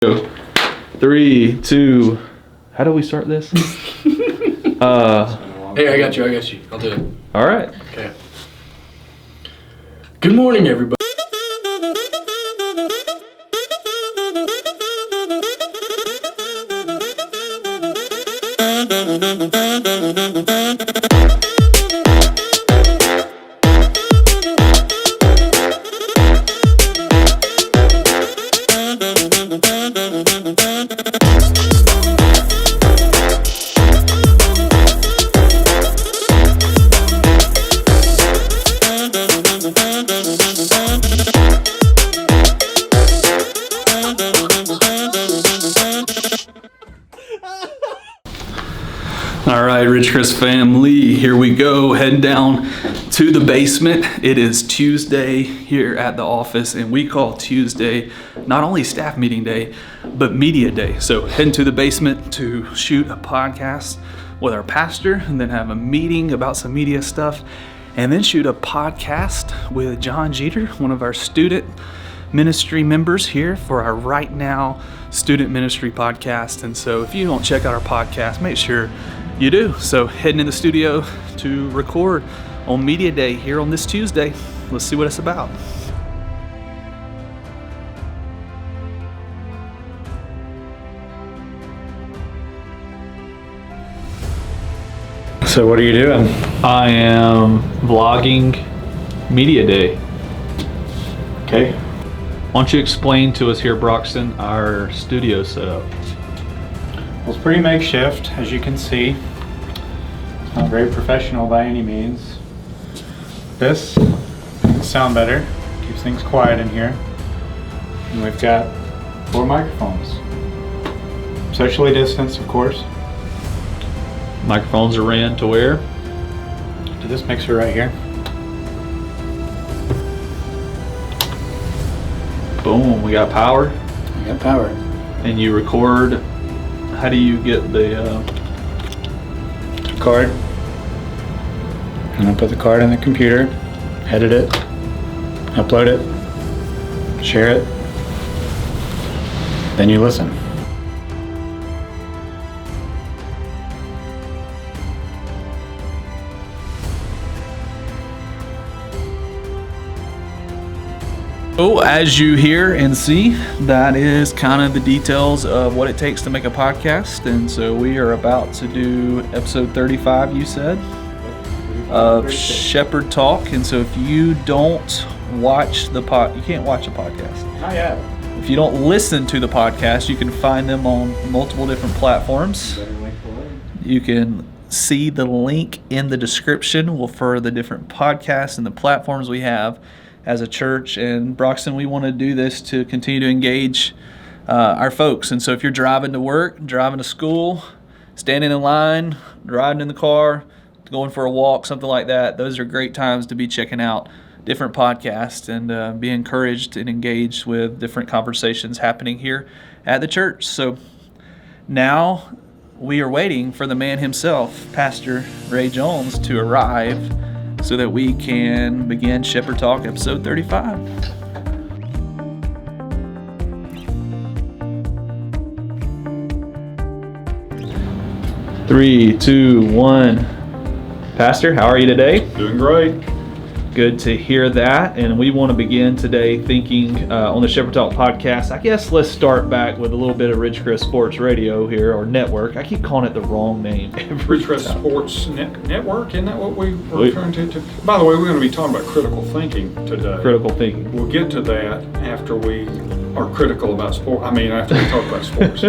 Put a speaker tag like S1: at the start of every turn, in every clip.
S1: 3, 2. How do we start this?
S2: Hey, I got you. I'll do it.
S1: All right.
S2: Okay. Good morning, everybody.
S1: All right, Ridgecrest family, here we go, heading down to the basement. It is Tuesday here at the office, and we call Tuesday not only staff meeting day, but media day. So heading to the basement to shoot a podcast with our pastor, and then have a meeting about some media stuff, and then shoot a podcast with John Jeter, one of our student ministry members here for our Right Now student ministry podcast. And so if you don't check out our podcast, make sure you do. So heading in the studio to record on Media Day here on this Tuesday. Let's see what it's about.
S3: So what are you doing?
S1: I am vlogging Media Day.
S3: Okay.
S1: Why don't you explain to us here, Broxton, our studio setup?
S3: Well, it's pretty makeshift, as you can see. It's not very professional by any means. This makes it sound better, keeps things quiet in here. And we've got 4 microphones. Socially distanced, of course.
S1: Microphones are ran to where?
S3: To this mixer right here.
S1: Boom, we got power.
S3: We got power.
S1: And you record. How do you get the
S3: Card. And I'll put the card in the computer, edit it, upload it, share it, then you listen.
S1: So as you hear and see, that is kind of the details of what it takes to make a podcast. And so we are about to do episode 35, you said, of Shepherd Talk. And so if you don't watch you can't watch a podcast.
S3: Not yet.
S1: If you don't listen to the podcast, you can find them on multiple different platforms. You can see the link in the description for the different podcasts and the platforms we have as a church. And Broxton, we want to do this to continue to engage our folks. And so if you're driving to work, driving to school, standing in line, riding in the car, going for a walk, something like that, those are great times to be checking out different podcasts and be encouraged and engaged with different conversations happening here at the church. So now we are waiting for the man himself, Pastor Ray Jones, to arrive so that we can begin Shepherd Talk episode 35. Three, two, one. Pastor, how are you today?
S4: Doing great.
S1: Good to hear that. And we want to begin today thinking on the Shepherd Talk podcast. I guess let's start back with a little bit of Ridgecrest Sports Radio here, or network. I keep calling it the wrong name.
S4: Ridgecrest Sports Network, isn't that what we were referring to? By the way, we're going to be talking about critical thinking today.
S1: Critical thinking.
S4: We'll get to that after we are critical about sport. After we talk about sports.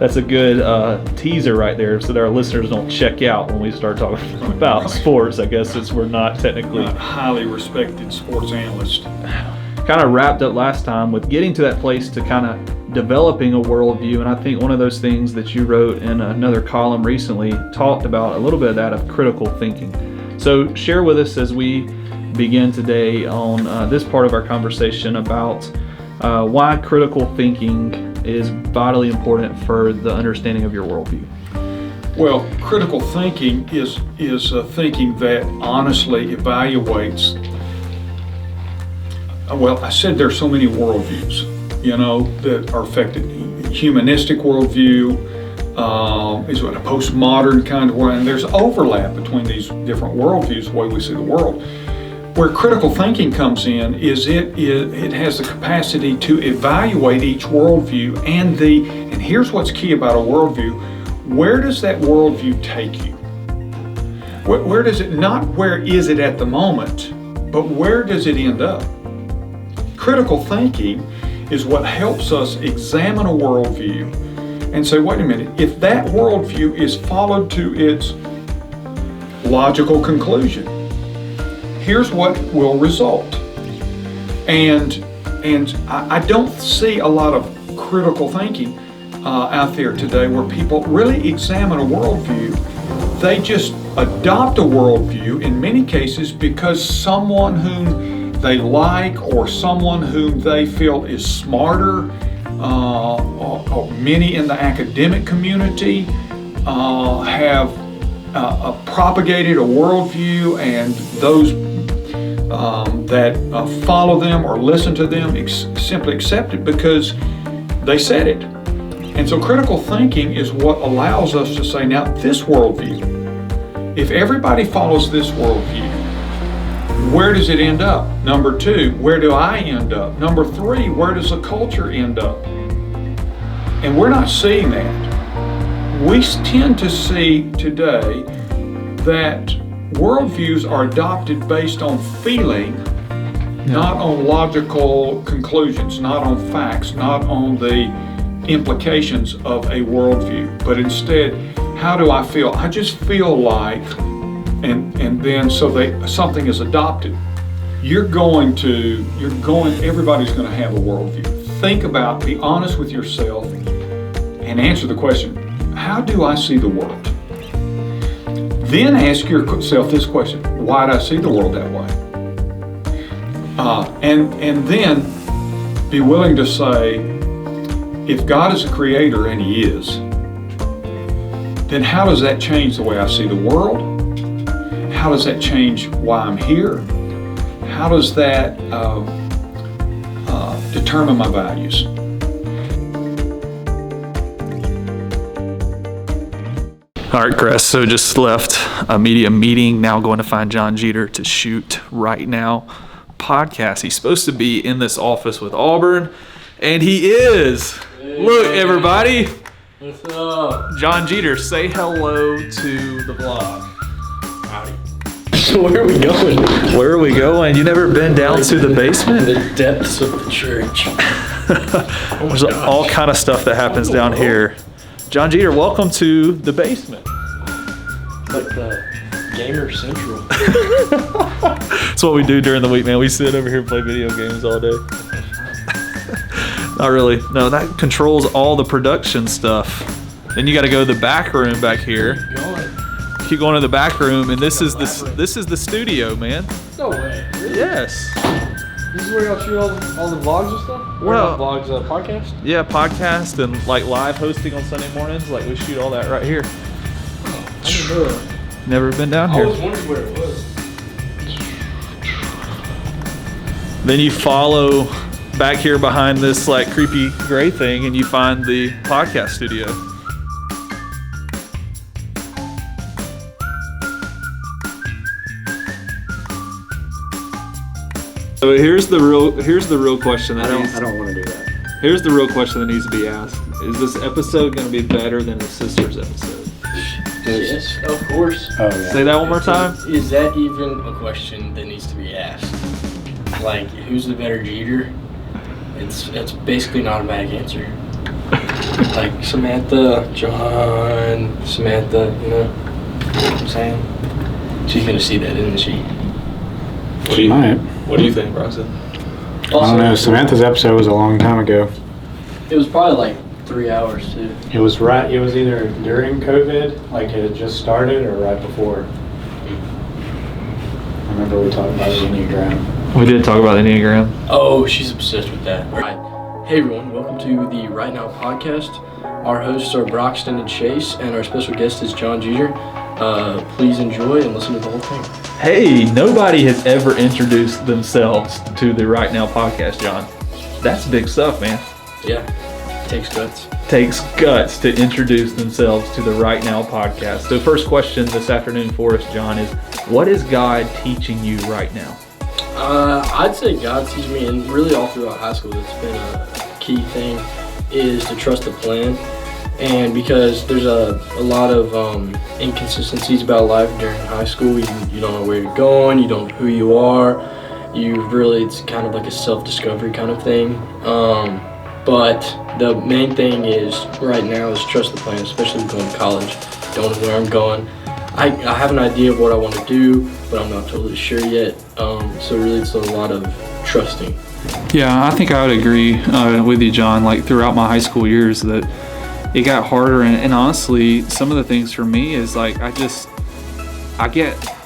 S1: That's a good teaser right there, so that our listeners don't check out when we start talking about sports. I guess since we're not technically
S4: Not highly respected sports analyst.
S1: Kind of wrapped up last time with getting to that place to kind of developing a worldview. And I think one of those things that you wrote in another column recently talked about a little bit of that, of critical thinking. So share with us as we begin today on this part of our conversation about why critical thinking is vitally important for the understanding of your worldview.
S4: Well, critical thinking is thinking that honestly evaluates. Well, I said there's so many worldviews, that are affected. humanistic worldview? Is it a postmodern kind of world? And there's overlap between these different worldviews, the way we see the world. Where critical thinking comes in is it has the capacity to evaluate each worldview and here's what's key about a worldview. Where does that worldview take you? Where does it, not where is it at the moment, but where does it end up? Critical thinking is what helps us examine a worldview and say, wait a minute, if that worldview is followed to its logical conclusion, here's what will result. And I don't see a lot of critical thinking out there today where people really examine a worldview. They just adopt a worldview in many cases because someone whom they like or someone whom they feel is smarter, or many in the academic community have propagated a worldview, and those that follow them or listen to them simply accept it because they said it. And so critical thinking is what allows us to say, now this worldview, if everybody follows this worldview, where does it end up? Number two, where do I end up? Number three, where does the culture end up? And we're not seeing that. We tend to see today that worldviews are adopted based on feeling, not on logical conclusions, not on facts, not on the implications of a worldview, but instead, how do I feel? I just feel like, and then something is adopted. Everybody's going to have a worldview. Think about, be honest with yourself, and answer the question, how do I see the world? Then ask yourself this question, why do I see the world that way? And then be willing to say, if God is a creator, and He is, then how does that change the way I see the world? How does that change why I'm here? How does that determine my values?
S1: All right, Crest, so just left a media meeting, now going to find John Jeter to shoot Right Now podcast. He's supposed to be in this office with Auburn, and he is. Hey, look, everybody.
S2: What's up?
S1: John Jeter, say hello to the vlog.
S2: Howdy. Where are we going?
S1: Where are we going? You never been down to the basement?
S2: The depths of the church.
S1: There's all kind of stuff that happens down here. John Jeter, welcome to the basement.
S2: Like the Gamer Central.
S1: That's what we do during the week, man. We sit over here and play video games all day. Not really. No, that controls all the production stuff. Then you got to go to the back room back here. Keep going to the back room, and this is the studio, man.
S2: No way. Really?
S1: Yes.
S2: This is where y'all shoot all the vlogs and stuff?
S1: Well,
S2: vlogs, podcast?
S1: Yeah, podcast and like live hosting on Sunday mornings. Like we shoot all that right here.
S2: Oh, I didn't know that.
S1: Never been down
S2: I
S1: here.
S2: always wondered where it was.
S1: Then you follow back here behind this like creepy gray thing, and you find the podcast studio. So here's the real question that
S2: I don't want to do that.
S1: Here's the real question that needs to be asked. Is this episode going to be better than the sisters episode?
S2: Yes, of course.
S3: Oh, yeah.
S1: Say that one more time.
S2: Is that even a question that needs to be asked? Like, who's the better Jeter? It's basically an automatic answer. Like Samantha, John, Samantha, you know what I'm saying? She's gonna see that, isn't she?
S3: She might.
S1: What do you think, Bronson?
S3: I don't know. Samantha's episode was a long time ago.
S2: It was probably like 3 hours too.
S3: It was either during COVID, like it had just started, or right before. I remember we talked about the Enneagram.
S1: We did talk about the Enneagram.
S2: Oh, she's obsessed with that. All right. Hey everyone, welcome to the Right Now podcast. Our hosts are Broxton and Chase, and our special guest is John Jeter. Please enjoy and listen to the whole thing.
S1: Hey, nobody has ever introduced themselves to the Right Now podcast, John. That's big stuff, man.
S2: Yeah, takes guts.
S1: takes guts to introduce themselves to the Right Now podcast. So first question this afternoon for us, John, is what is God teaching you right now?
S2: I'd say God's teaching me, and really all throughout high school, it's been a key thing, is to trust the plan. And because there's a lot of inconsistencies about life during high school, you don't know where you're going, you don't know who you are, it's kind of like a self-discovery kind of thing. But the main thing is right now is trust the plan, especially going to college. Don't know where I'm going. I have an idea of what I want to do, but I'm not totally sure yet. So really it's a lot of trusting.
S1: Yeah, I think I would agree with you, John. Like throughout my high school years, that it got harder, and honestly, some of the things for me is like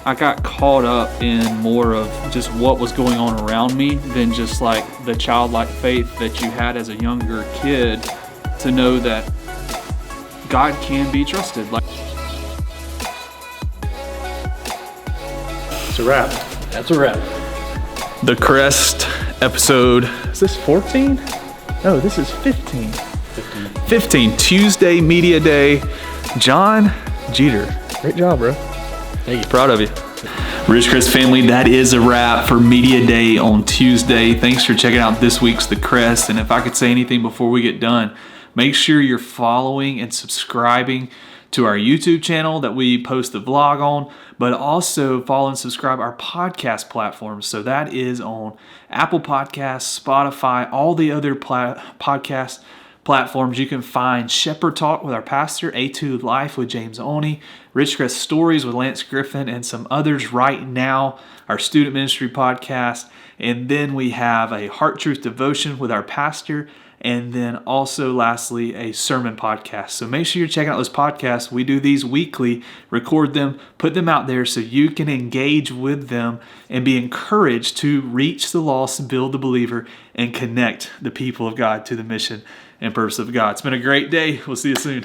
S1: I got caught up in more of just what was going on around me than just like the childlike faith that you had as a younger kid to know that God can be trusted. Like,
S3: It's a wrap.
S2: That's a wrap.
S1: the Crest episode, is this 14? No, this is 15. 15, Tuesday Media Day. John Jeter, great job, bro.
S2: Thank you.
S1: Proud of you. Ridgecrest family, that is a wrap for Media Day on Tuesday. Thanks for checking out this week's The Crest. And if I could say anything before we get done, make sure you're following and subscribing to our YouTube channel that we post the vlog on, but also follow and subscribe our podcast platforms. So that is on Apple Podcasts, Spotify, all the other podcast platforms. You can find Shepherd Talk with our pastor, A2 Life with James Oney, Ridgecrest Stories with Lance Griffin, and some others right now, our student ministry podcast. And then we have a Heart Truth Devotion with our pastor, and then also lastly, a sermon podcast. So make sure you're checking out those podcasts. We do these weekly, record them, put them out there so you can engage with them and be encouraged to reach the lost, build the believer, and connect the people of God to the mission and purpose of God. It's been a great day. We'll see you soon.